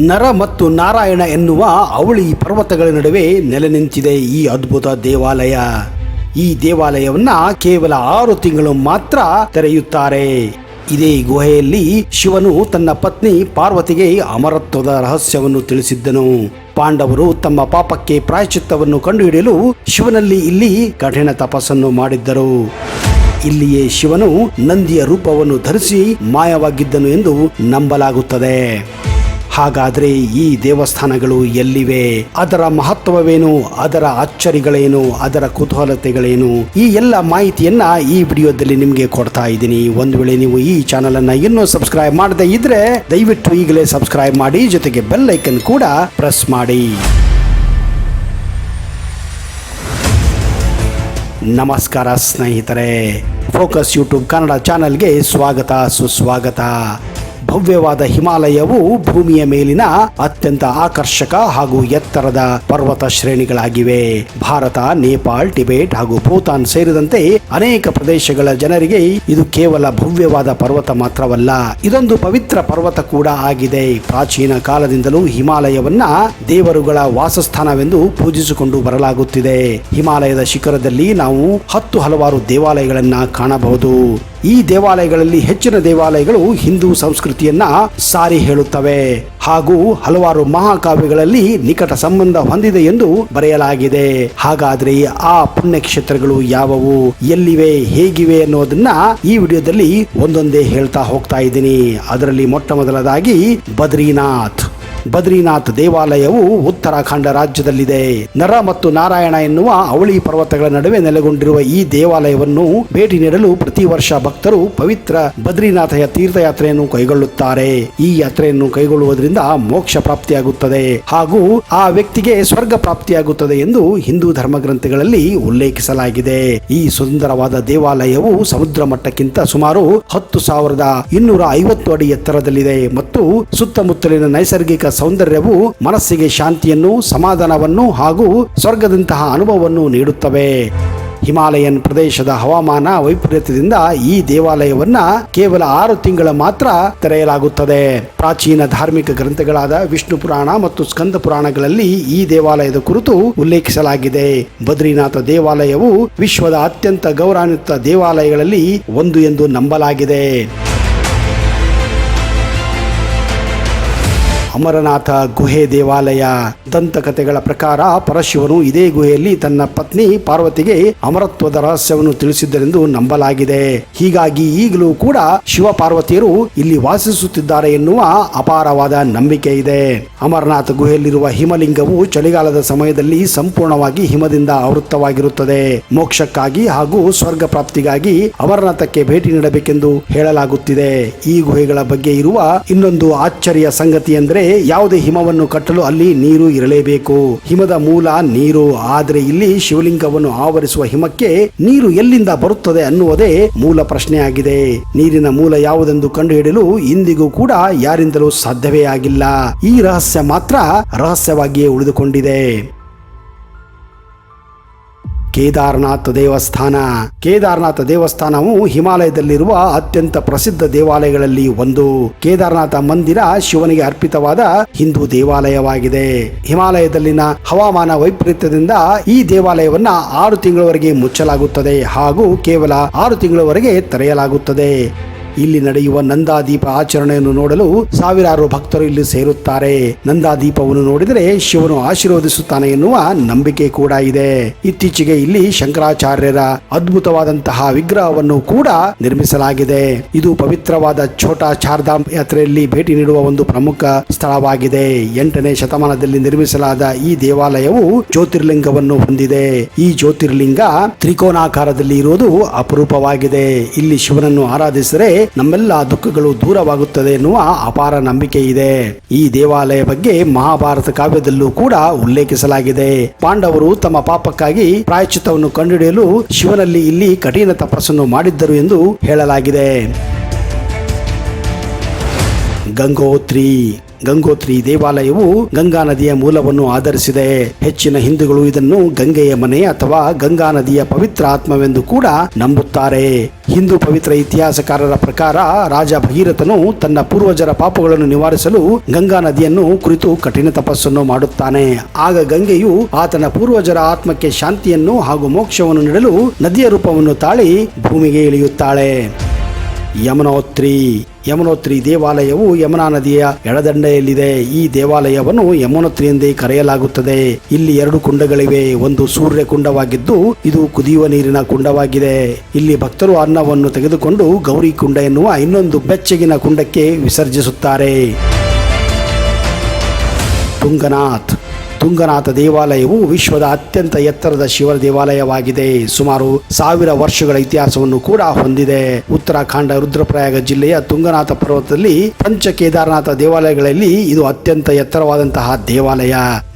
ನರ ಮತ್ತು ನಾರಾಯಣ ಎನ್ನುವ ಅವಳಿ ಪರ್ವತಗಳ ನಡುವೆ ನೆಲೆ ನಿಂತಿದೆ ಈ ಅದ್ಭುತ ದೇವಾಲಯ. ಈ ದೇವಾಲಯವನ್ನ ಕೇವಲ 6 ತಿಂಗಳು ಮಾತ್ರ ತೆರೆಯುತ್ತಾರೆ. ಇದೇ ಗುಹೆಯಲ್ಲಿ ಶಿವನು ತನ್ನ ಪತ್ನಿ ಪಾರ್ವತಿಗೆ ಅಮರತ್ವದ ರಹಸ್ಯವನ್ನು ತಿಳಿಸಿದ್ದನು. ಪಾಂಡವರು ತಮ್ಮ ಪಾಪಕ್ಕೆ ಪ್ರಾಯಶ್ಚಿತ್ತವನ್ನು ಕಂಡುಹಿಡಿಯಲು ಶಿವನಲ್ಲಿ ಇಲ್ಲಿ ಕಠಿಣ ತಪಸ್ಸನ್ನು ಮಾಡಿದ್ದರು. ಇಲ್ಲಿಯೇ ಶಿವನು ನಂದಿಯ ರೂಪವನ್ನು ಧರಿಸಿ ಮಾಯವಾಗಿದ್ದನು ಎಂದು ನಂಬಲಾಗುತ್ತದೆ. ಹಾಗಾದ್ರೆ ಈ ದೇವಸ್ಥಾನಗಳು ಎಲ್ಲಿವೆ, ಅದರ ಮಹತ್ವವೇನು, ಅದರ ಅಚ್ಚರಿಗಳೇನು, ಅದರ ಕುತೂಹಲತೆಗಳೇನು, ಈ ಎಲ್ಲ ಮಾಹಿತಿಯನ್ನ ಈ ವಿಡಿಯೋದಲ್ಲಿ ನಿಮಗೆ ಕೊಡ್ತಾ ಇದ್ದೀನಿ. ಒಂದು ವೇಳೆ ನೀವು ಈ ಚಾನಲ್ ಅನ್ನ ಇನ್ನೂ ಸಬ್ಸ್ಕ್ರೈಬ್ ಮಾಡದೇ ಇದ್ರೆ ದಯವಿಟ್ಟು ಈಗಲೇ ಸಬ್ಸ್ಕ್ರೈಬ್ ಮಾಡಿ, ಜೊತೆಗೆ ಬೆಲ್ ಐಕನ್ ಕೂಡ ಪ್ರೆಸ್ ಮಾಡಿ. ನಮಸ್ಕಾರ ಸ್ನೇಹಿತರೆ, ಫೋಕಸ್ ಯೂಟ್ಯೂಬ್ ಕನ್ನಡ ಚಾನೆಲ್ಗೆ ಸ್ವಾಗತ ಸುಸ್ವಾಗತ. ಭವ್ಯವಾದ ಹಿಮಾಲಯವು ಭೂಮಿಯ ಮೇಲಿನ ಅತ್ಯಂತ ಆಕರ್ಷಕ ಹಾಗೂ ಎತ್ತರದ ಪರ್ವತ ಶ್ರೇಣಿಗಳಾಗಿವೆ. ಭಾರತ, ನೇಪಾಳ್, ಟಿಬೆಟ್ ಹಾಗೂ ಭೂತಾನ್ ಸೇರಿದಂತೆ ಅನೇಕ ಪ್ರದೇಶಗಳ ಜನರಿಗೆ ಇದು ಕೇವಲ ಭವ್ಯವಾದ ಪರ್ವತ ಮಾತ್ರವಲ್ಲ, ಇದೊಂದು ಪವಿತ್ರ ಪರ್ವತ ಕೂಡ ಆಗಿದೆ. ಪ್ರಾಚೀನ ಕಾಲದಿಂದಲೂ ಹಿಮಾಲಯವನ್ನ ದೇವರುಗಳ ವಾಸಸ್ಥಾನವೆಂದು ಪೂಜಿಸಿಕೊಂಡು ಬರಲಾಗುತ್ತಿದೆ. ಹಿಮಾಲಯದ ಶಿಖರದಲ್ಲಿ ನಾವು ಹಲವಾರು ದೇವಾಲಯಗಳನ್ನ ಕಾಣಬಹುದು. ಈ ದೇವಾಲಯಗಳಲ್ಲಿ ಹೆಚ್ಚಿನ ದೇವಾಲಯಗಳು ಹಿಂದೂ ಸಂಸ್ಕೃತಿಯನ್ನ ಸಾರಿ ಹೇಳುತ್ತವೆ ಹಾಗೂ ಹಲವಾರು ಮಹಾಕಾವ್ಯಗಳಲ್ಲಿ ನಿಕಟ ಸಂಬಂಧ ಹೊಂದಿದೆ ಎಂದು ಬರೆಯಲಾಗಿದೆ. ಹಾಗಾದ್ರೆ ಆ ಪುಣ್ಯಕ್ಷೇತ್ರಗಳು ಯಾವುವು, ಎಲ್ಲಿವೆ, ಹೇಗಿವೆ ಅನ್ನೋದನ್ನ ಈ ವಿಡಿಯೋದಲ್ಲಿ ಒಂದೊಂದೇ ಹೇಳ್ತಾ ಹೋಗ್ತಾ ಇದ್ದೀನಿ. ಅದರಲ್ಲಿ ಮೊಟ್ಟ ಮೊದಲದಾಗಿ ಬದ್ರಿನಾಥ್ ದೇವಾಲಯವು ಉತ್ತರಾಖಂಡ ರಾಜ್ಯದಲ್ಲಿದೆ. ನರ ಮತ್ತು ನಾರಾಯಣ ಎನ್ನುವ ಅವಳಿ ಪರ್ವತಗಳ ನಡುವೆ ನೆಲೆಗೊಂಡಿರುವ ಈ ದೇವಾಲಯವನ್ನು ಭೇಟಿ ನೀಡಲು ಪ್ರತಿ ವರ್ಷ ಭಕ್ತರು ಪವಿತ್ರ ಬದ್ರಿನಾಥ ತೀರ್ಥಯಾತ್ರೆಯನ್ನು ಕೈಗೊಳ್ಳುತ್ತಾರೆ. ಈ ಯಾತ್ರೆಯನ್ನು ಕೈಗೊಳ್ಳುವುದರಿಂದ ಮೋಕ್ಷ ಪ್ರಾಪ್ತಿಯಾಗುತ್ತದೆ ಹಾಗೂ ಆ ವ್ಯಕ್ತಿಗೆ ಸ್ವರ್ಗ ಪ್ರಾಪ್ತಿಯಾಗುತ್ತದೆ ಎಂದು ಹಿಂದೂ ಧರ್ಮಗ್ರಂಥಗಳಲ್ಲಿ ಉಲ್ಲೇಖಿಸಲಾಗಿದೆ. ಈ ಸುಂದರವಾದ ದೇವಾಲಯವು ಸಮುದ್ರ ಮಟ್ಟಕ್ಕಿಂತ ಸುಮಾರು 10,250 ಅಡಿ ಎತ್ತರದಲ್ಲಿದೆ ಮತ್ತು ಸುತ್ತಮುತ್ತಲಿನ ನೈಸರ್ಗಿಕ ಸೌಂದರ್ಯವು ಮನಸ್ಸಿಗೆ ಶಾಂತಿಯನ್ನು, ಸಮಾಧಾನವನ್ನು ಹಾಗೂ ಸ್ವರ್ಗದಂತಹ ಅನುಭವವನ್ನು ನೀಡುತ್ತವೆ. ಹಿಮಾಲಯನ್ ಪ್ರದೇಶದ ಹವಾಮಾನ ವೈಪರೀತ್ಯದಿಂದ ಈ ದೇವಾಲಯವನ್ನ ಕೇವಲ 6 ತಿಂಗಳ ಮಾತ್ರ ತೆರೆಯಲಾಗುತ್ತದೆ. ಪ್ರಾಚೀನ ಧಾರ್ಮಿಕ ಗ್ರಂಥಗಳಾದ ವಿಷ್ಣು ಪುರಾಣ ಮತ್ತು ಸ್ಕಂದ ಪುರಾಣಗಳಲ್ಲಿ ಈ ದೇವಾಲಯದ ಕುರಿತು ಉಲ್ಲೇಖಿಸಲಾಗಿದೆ. ಬದ್ರಿನಾಥ ದೇವಾಲಯವು ವಿಶ್ವದ ಅತ್ಯಂತ ಗೌರವಾನ್ವಿತ ದೇವಾಲಯಗಳಲ್ಲಿ ಒಂದು ಎಂದು ನಂಬಲಾಗಿದೆ. ಅಮರನಾಥ ಗುಹೆ ದೇವಾಲಯ. ದಂತಕಥೆಗಳ ಪ್ರಕಾರ ಪರಶಿವನು ಇದೇ ಗುಹೆಯಲ್ಲಿ ತನ್ನ ಪತ್ನಿ ಪಾರ್ವತಿಗೆ ಅಮರತ್ವದ ರಹಸ್ಯವನ್ನು ತಿಳಿಸಿದ್ದರೆಂದು ನಂಬಲಾಗಿದೆ. ಹೀಗಾಗಿ ಈಗಲೂ ಕೂಡ ಶಿವ ಪಾರ್ವತಿಯರು ಇಲ್ಲಿ ವಾಸಿಸುತ್ತಿದ್ದಾರೆ ಎನ್ನುವ ಅಪಾರವಾದ ನಂಬಿಕೆ ಇದೆ. ಅಮರನಾಥ ಗುಹೆಯಲ್ಲಿರುವ ಹಿಮಲಿಂಗವು ಚಳಿಗಾಲದ ಸಮಯದಲ್ಲಿ ಸಂಪೂರ್ಣವಾಗಿ ಹಿಮದಿಂದ ಆವೃತವಾಗಿರುತ್ತದೆ. ಮೋಕ್ಷಕ್ಕಾಗಿ ಹಾಗೂ ಸ್ವರ್ಗ ಪ್ರಾಪ್ತಿಗಾಗಿ ಅಮರನಾಥಕ್ಕೆ ಭೇಟಿ ನೀಡಬೇಕೆಂದು ಹೇಳಲಾಗುತ್ತಿದೆ. ಈ ಗುಹೆಗಳ ಬಗ್ಗೆ ಇರುವ ಇನ್ನೊಂದು ಆಶ್ಚರ್ಯ ಸಂಗತಿ ಎಂದರೆ ಯಾವುದೇ ಹಿಮವನ್ನು ಕಟ್ಟಲು ಅಲ್ಲಿ ನೀರು ಇರಲೇಬೇಕು. ಹಿಮದ ಮೂಲ ನೀರು, ಆದರೆ ಇಲ್ಲಿ ಶಿವಲಿಂಗವನ್ನು ಆವರಿಸುವ ಹಿಮಕ್ಕೆ ನೀರು ಎಲ್ಲಿಂದ ಬರುತ್ತದೆ ಅನ್ನುವುದೇ ಮೂಲ ಪ್ರಶ್ನೆಯಾಗಿದೆ. ನೀರಿನ ಮೂಲ ಯಾವುದೆಂದು ಕಂಡುಹಿಡಿಯಲು ಇಂದಿಗೂ ಕೂಡ ಯಾರಿಂದಲೂ ಸಾಧ್ಯವೇ ಆಗಿಲ್ಲ. ಈ ರಹಸ್ಯ ಮಾತ್ರ ರಹಸ್ಯವಾಗಿಯೇ ಉಳಿದುಕೊಂಡಿದೆ. ಕೇದಾರನಾಥ ದೇವಸ್ಥಾನವು ಹಿಮಾಲಯದಲ್ಲಿರುವ ಅತ್ಯಂತ ಪ್ರಸಿದ್ಧ ದೇವಾಲಯಗಳಲ್ಲಿ ಒಂದು. ಕೇದಾರನಾಥ ಮಂದಿರ ಶಿವನಿಗೆ ಅರ್ಪಿತವಾದ ಹಿಂದೂ ದೇವಾಲಯವಾಗಿದೆ. ಹಿಮಾಲಯದಲ್ಲಿನ ಹವಾಮಾನ ವೈಪರೀತ್ಯದಿಂದ ಈ ದೇವಾಲಯವನ್ನ 6 ತಿಂಗಳವರೆಗೆ ಮುಚ್ಚಲಾಗುತ್ತದೆ ಹಾಗೂ ಕೇವಲ 6 ತಿಂಗಳವರೆಗೆ ತೆರೆಯಲಾಗುತ್ತದೆ. ಇಲ್ಲಿ ನಡೆಯುವ ನಂದಾದೀಪ ಆಚರಣೆಯನ್ನು ನೋಡಲು ಸಾವಿರಾರು ಭಕ್ತರು ಇಲ್ಲಿ ಸೇರುತ್ತಾರೆ. ನಂದಾದೀಪವನ್ನು ನೋಡಿದರೆ ಶಿವನು ಆಶೀರ್ವದಿಸುತ್ತಾನೆ ಎನ್ನುವ ನಂಬಿಕೆ ಕೂಡ ಇದೆ. ಇತ್ತೀಚೆಗೆ ಇಲ್ಲಿ ಶಂಕರಾಚಾರ್ಯರ ಅದ್ಭುತವಾದಂತಹ ವಿಗ್ರಹವನ್ನು ಕೂಡ ನಿರ್ಮಿಸಲಾಗಿದೆ. ಇದು ಪವಿತ್ರವಾದ ಛೋಟಾ ಚಾರ್ಧಾಮ್ ಯಾತ್ರೆಯಲ್ಲಿ ಭೇಟಿ ನೀಡುವ ಒಂದು ಪ್ರಮುಖ ಸ್ಥಳವಾಗಿದೆ. 8ನೇ ಶತಮಾನದಲ್ಲಿ ನಿರ್ಮಿಸಲಾದ ಈ ದೇವಾಲಯವು ಜ್ಯೋತಿರ್ಲಿಂಗವನ್ನು ಹೊಂದಿದೆ. ಈ ಜ್ಯೋತಿರ್ಲಿಂಗ ತ್ರಿಕೋನಾಕಾರದಲ್ಲಿ ಇರುವುದು ಅಪರೂಪವಾಗಿದೆ. ಇಲ್ಲಿ ಶಿವನನ್ನು ಆರಾಧಿಸಿದರೆ ನಮ್ಮೆಲ್ಲ ದುಃಖಗಳು ದೂರವಾಗುತ್ತದೆ ಎನ್ನುವ ಅಪಾರ ನಂಬಿಕೆ ಇದೆ. ಈ ದೇವಾಲಯ ಬಗ್ಗೆ ಮಹಾಭಾರತ ಕಾವ್ಯದಲ್ಲೂ ಕೂಡ ಉಲ್ಲೇಖಿಸಲಾಗಿದೆ. ಪಾಂಡವರು ತಮ್ಮ ಪಾಪಕ್ಕಾಗಿ ಪ್ರಾಯಶ್ಚಿತ್ತವನ್ನು ಕಂಡುಹಿಡಿಯಲು ಶಿವನಲ್ಲಿ ಇಲ್ಲಿ ಕಠಿಣ ತಪಸ್ಸನ್ನು ಮಾಡಿದ್ದರು ಎಂದು ಹೇಳಲಾಗಿದೆ. ಗಂಗೋತ್ರಿ ದೇವಾಲಯವು ಗಂಗಾ ನದಿಯ ಮೂಲವನ್ನು ಆಧರಿಸಿದೆ. ಹೆಚ್ಚಿನ ಹಿಂದೂಗಳು ಇದನ್ನು ಗಂಗೆಯ ಮನೆ ಅಥವಾ ಗಂಗಾ ನದಿಯ ಪವಿತ್ರ ಆತ್ಮವೆಂದು ಕೂಡ ನಂಬುತ್ತಾರೆ. ಹಿಂದೂ ಪವಿತ್ರ ಇತಿಹಾಸಕಾರರ ಪ್ರಕಾರ ರಾಜ ಭಗೀರಥನು ತನ್ನ ಪೂರ್ವಜರ ಪಾಪಗಳನ್ನು ನಿವಾರಿಸಲು ಗಂಗಾ ನದಿಯನ್ನು ಕುರಿತು ಕಠಿಣ ತಪಸ್ಸನ್ನು ಮಾಡುತ್ತಾನೆ. ಆಗ ಗಂಗೆಯು ಆತನ ಪೂರ್ವಜರ ಆತ್ಮಕ್ಕೆ ಶಾಂತಿಯನ್ನು ಹಾಗೂ ಮೋಕ್ಷವನ್ನು ನೀಡಲು ನದಿಯ ರೂಪವನ್ನು ತಾಳಿ ಭೂಮಿಗೆ ಇಳಿಯುತ್ತಾಳೆ. ಯಮುನೋತ್ರಿ ದೇವಾಲಯವು ಯಮುನಾ ನದಿಯ ಎಡದಂಡೆಯಲ್ಲಿದೆ. ಈ ದೇವಾಲಯವನ್ನು ಯಮುನೋತ್ರಿ ಎಂದೇ ಕರೆಯಲಾಗುತ್ತದೆ. ಇಲ್ಲಿ 2 ಕುಂಡಗಳಿವೆ. ಒಂದು ಸೂರ್ಯ ಕುಂಡವಾಗಿದ್ದು ಇದು ಕುದಿಯುವ ನೀರಿನ ಕುಂಡವಾಗಿದೆ. ಇಲ್ಲಿ ಭಕ್ತರು ಅನ್ನವನ್ನು ತೆಗೆದುಕೊಂಡು ಗೌರಿ ಕುಂಡ ಎನ್ನುವ ಇನ್ನೊಂದು ಬೆಚ್ಚಗಿನ ಕುಂಡಕ್ಕೆ ವಿಸರ್ಜಿಸುತ್ತಾರೆ. ತುಂಗನಾಥ ದೇವಾಲಯವು ವಿಶ್ವದ ಅತ್ಯಂತ ಎತ್ತರದ ಶಿವ ದೇವಾಲಯವಾಗಿದೆ. ಸುಮಾರು 1000 ವರ್ಷಗಳ ಇತಿಹಾಸವನ್ನು ಕೂಡ ಹೊಂದಿದೆ. ಉತ್ತರಾಖಂಡ ರುದ್ರಪ್ರಯಾಗ ಜಿಲ್ಲೆಯ ತುಂಗನಾಥ ಪರ್ವತದಲ್ಲಿ ಪಂಚ ಕೇದಾರನಾಥ ದೇವಾಲಯಗಳಲ್ಲಿ ಇದು ಅತ್ಯಂತ ಎತ್ತರವಾದಂತಹ ದೇವಾಲಯ.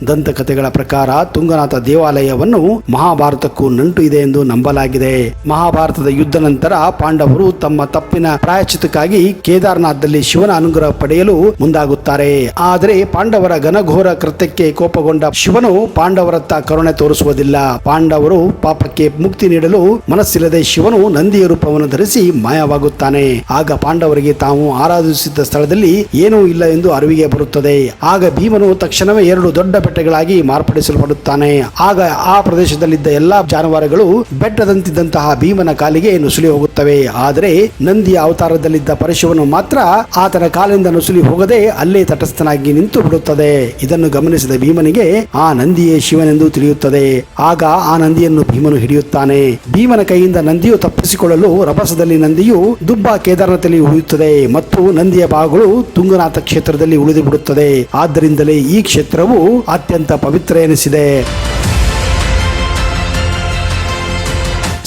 ದಂತಕಥೆಗಳ ಪ್ರಕಾರ ತುಂಗನಾಥ ದೇವಾಲಯವನ್ನು ಮಹಾಭಾರತಕ್ಕೂ ನಂಟು ಇದೆ ಎಂದು ನಂಬಲಾಗಿದೆ. ಮಹಾಭಾರತದ ಯುದ್ಧ ನಂತರ ಪಾಂಡವರು ತಮ್ಮ ತಪ್ಪಿನ ಪ್ರಾಯಶ್ಚಿತ್ತಕ್ಕಾಗಿ ಕೇದಾರನಾಥದಲ್ಲಿ ಶಿವನ ಅನುಗ್ರಹ ಪಡೆಯಲು ಮುಂದಾಗುತ್ತಾರೆ. ಆದರೆ ಪಾಂಡವರ ಘನಘೋರ ಕೃತ್ಯಕ್ಕೆ ಕೋಪಗೊಂಡ ಶಿವನು ಪಾಂಡವರತ್ತ ಕರುಣೆ ತೋರಿಸುವುದಿಲ್ಲ. ಪಾಂಡವರು ಪಾಪಕ್ಕೆ ಮುಕ್ತಿ ನೀಡಲು ಮನಸ್ಸಿಲ್ಲದೆ ಶಿವನು ನಂದಿಯ ರೂಪವನ್ನು ಧರಿಸಿ ಮಾಯವಾಗುತ್ತಾನೆ. ಆಗ ಪಾಂಡವರಿಗೆ ತಾವು ಆರಾಧಿಸಿದ್ದ ಸ್ಥಳದಲ್ಲಿ ಏನೂ ಇಲ್ಲ ಎಂದು ಅರಿವಿಗೆ ಬರುತ್ತದೆ. ಆಗ ಭೀಮನು ತಕ್ಷಣವೇ 2 ದೊಡ್ಡ ಬೆಟ್ಟಗಳಾಗಿ ಮಾರ್ಪಡಿಸಲ್ಪಡುತ್ತಾನೆ. ಆಗ ಆ ಪ್ರದೇಶದಲ್ಲಿದ್ದ ಎಲ್ಲಾ ಜಾನುವಾರುಗಳು ಬೆಟ್ಟದಂತಿದ್ದಂತಹ ಭೀಮನ ಕಾಲಿಗೆ ನುಸುಳಿ ಹೋಗುತ್ತವೆ. ಆದರೆ ನಂದಿಯ ಅವತಾರದಲ್ಲಿದ್ದ ಪರಶಿವನು ಮಾತ್ರ ಆತನ ಕಾಲಿಂದ ನುಸುಳಿ ಹೋಗದೆ ಅಲ್ಲೇ ತಟಸ್ಥನಾಗಿ ನಿಂತು ಬಿಡುತ್ತದೆ. ಇದನ್ನು ಗಮನಿಸಿದ ಭೀಮನಿಗೆ ಆ ನಂದಿಯೇ ಶಿವನೆಂದು ತಿಳಿಯುತ್ತದೆ. ಆಗ ಆ ನಂದಿಯನ್ನು ಭೀಮನು ಹಿಡಿಯುತ್ತಾನೆ. ಭೀಮನ ಕೈಯಿಂದ ನಂದಿಯು ತಪ್ಪಿಸಿಕೊಳ್ಳಲು ರಭಸದಲ್ಲಿ ನಂದಿಯು ದುಬ್ಬ ಕೇದಾರನಾಥದಲ್ಲಿ ಉಳಿಯುತ್ತದೆ ಮತ್ತು ನಂದಿಯ ಭಾಗಗಳು ತುಂಗನಾಥ ಕ್ಷೇತ್ರದಲ್ಲಿ ಉಳಿದು ಬಿಡುತ್ತದೆ. ಆದ್ದರಿಂದಲೇ ಈ ಕ್ಷೇತ್ರವು ಅತ್ಯಂತ ಪವಿತ್ರ ಎನಿಸಿದೆ.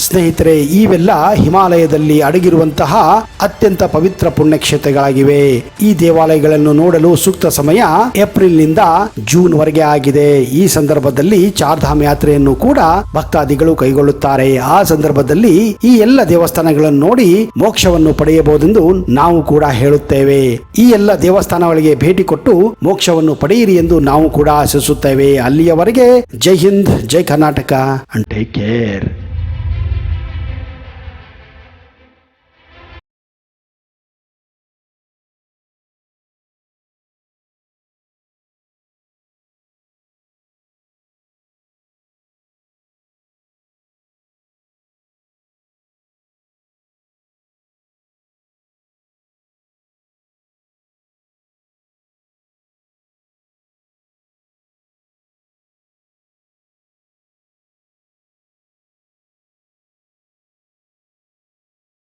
ಸ್ನೇಹಿತರೆ, ಇವೆಲ್ಲ ಹಿಮಾಲಯದಲ್ಲಿ ಅಡಗಿರುವಂತಹ ಅತ್ಯಂತ ಪವಿತ್ರ ಪುಣ್ಯಕ್ಷೇತ್ರಗಳಾಗಿವೆ. ಈ ದೇವಾಲಯಗಳನ್ನು ನೋಡಲು ಸೂಕ್ತ ಸಮಯ ಏಪ್ರಿಲ್ನಿಂದ ಜೂನ್ ವರೆಗೆ ಆಗಿದೆ. ಈ ಸಂದರ್ಭದಲ್ಲಿ ಚಾರ್ಧಾಮ್ ಯಾತ್ರೆಯನ್ನು ಕೂಡ ಭಕ್ತಾದಿಗಳು ಕೈಗೊಳ್ಳುತ್ತಾರೆ. ಆ ಸಂದರ್ಭದಲ್ಲಿ ಈ ಎಲ್ಲ ದೇವಸ್ಥಾನಗಳನ್ನು ನೋಡಿ ಮೋಕ್ಷವನ್ನು ಪಡೆಯಬಹುದೆಂದು ನಾವು ಕೂಡ ಹೇಳುತ್ತೇವೆ. ಈ ಎಲ್ಲ ದೇವಸ್ಥಾನಗಳಿಗೆ ಭೇಟಿ ಕೊಟ್ಟು ಮೋಕ್ಷವನ್ನು ಪಡೆಯಿರಿ ಎಂದು ನಾವು ಕೂಡ ಆಶಿಸುತ್ತೇವೆ. ಅಲ್ಲಿಯವರೆಗೆ ಜೈ ಹಿಂದ್, ಜೈ ಕರ್ನಾಟಕ ಅಂಡ್ ಟೇಕ್ ಕೇರ್.